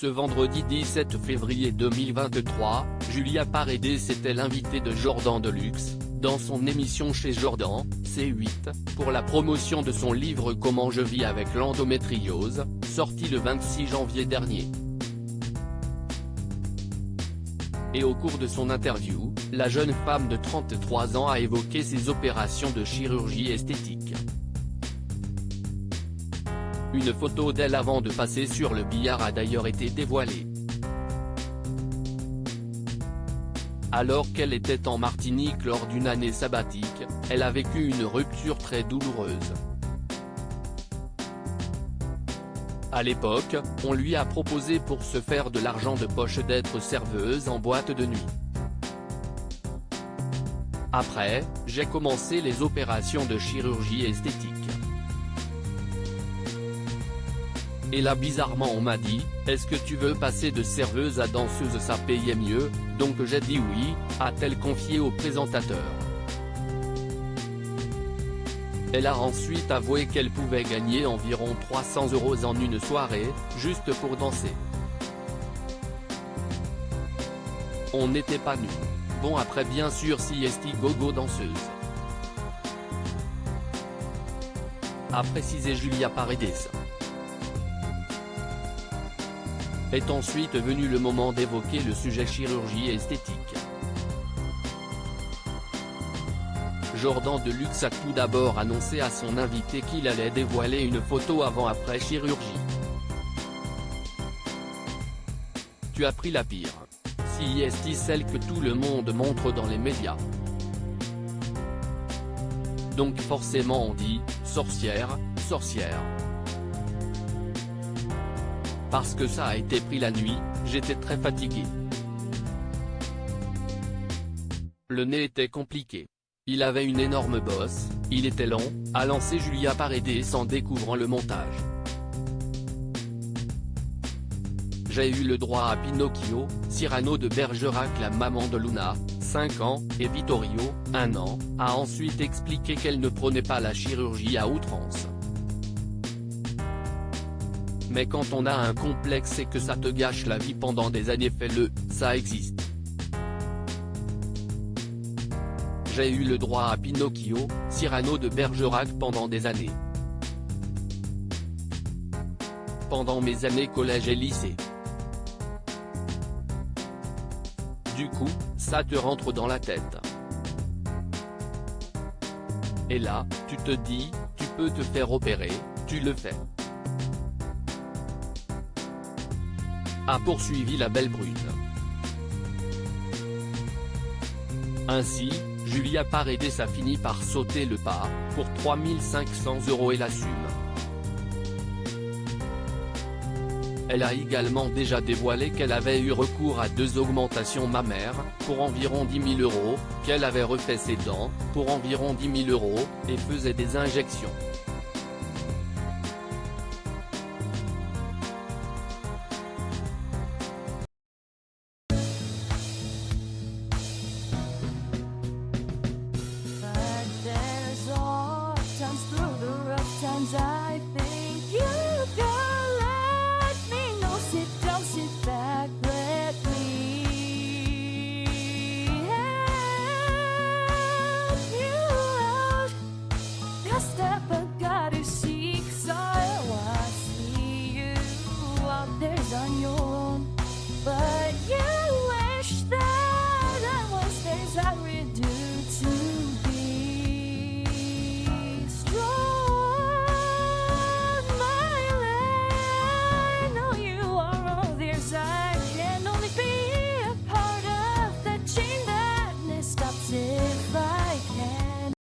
Ce vendredi 17 février 2023, Julia Paredes était l'invitée de Jordan Deluxe, dans son émission chez Jordan, C8, pour la promotion de son livre Comment je vis avec l'endométriose, sorti le 26 janvier dernier. Et au cours de son interview, la jeune femme de 33 ans a évoqué ses opérations de chirurgie esthétique. Une photo d'elle avant de passer sur le billard a d'ailleurs été dévoilée. Alors qu'elle était en Martinique lors d'une année sabbatique, elle a vécu une rupture très douloureuse. À l'époque, on lui a proposé pour se faire de l'argent de poche d'être serveuse en boîte de nuit. Après, j'ai commencé les opérations de chirurgie esthétique. Et là bizarrement on m'a dit, est-ce que tu veux passer de serveuse à danseuse, ça payait mieux, donc j'ai dit oui, a-t-elle confié au présentateur. Elle a ensuite avoué qu'elle pouvait gagner environ 300 € en une soirée, juste pour danser. On n'était pas nus. Bon après bien sûr Siesti Gogo danseuse. A précisé Julia Paredes. Est ensuite venu le moment d'évoquer le sujet chirurgie esthétique. Jordan Deluxe a tout d'abord annoncé à son invité qu'il allait dévoiler une photo avant-après chirurgie. Tu as pris la pire. Siesti celle que tout le monde montre dans les médias. Donc forcément on dit, sorcière, sorcière. Parce que ça a été pris la nuit, j'étais très fatigué. Le nez était compliqué. Il avait une énorme bosse, il était long, a lancé Julia Paredes en découvrant le montage. J'ai eu le droit à Pinocchio, Cyrano de Bergerac, la maman de Luna, 5 ans, et Vittorio, 1 an, a ensuite expliqué qu'elle ne prenait pas la chirurgie à outrance. Mais quand on a un complexe et que ça te gâche la vie pendant des années, fais-le, ça existe. J'ai eu le droit à Pinocchio, Cyrano de Bergerac pendant des années. Pendant mes années collège et lycée. Du coup, ça te rentre dans la tête. Et là, tu te dis, tu peux te faire opérer, tu le fais. A poursuivi la belle brune. Ainsi, Julia Paredes a fini par sauter le pas, pour 3 500 € et l'assume. Elle a également déjà dévoilé qu'elle avait eu recours à 2 augmentations mammaires, pour environ 10 000 €, qu'elle avait refait ses dents, pour environ 10 000 €, et faisait des injections.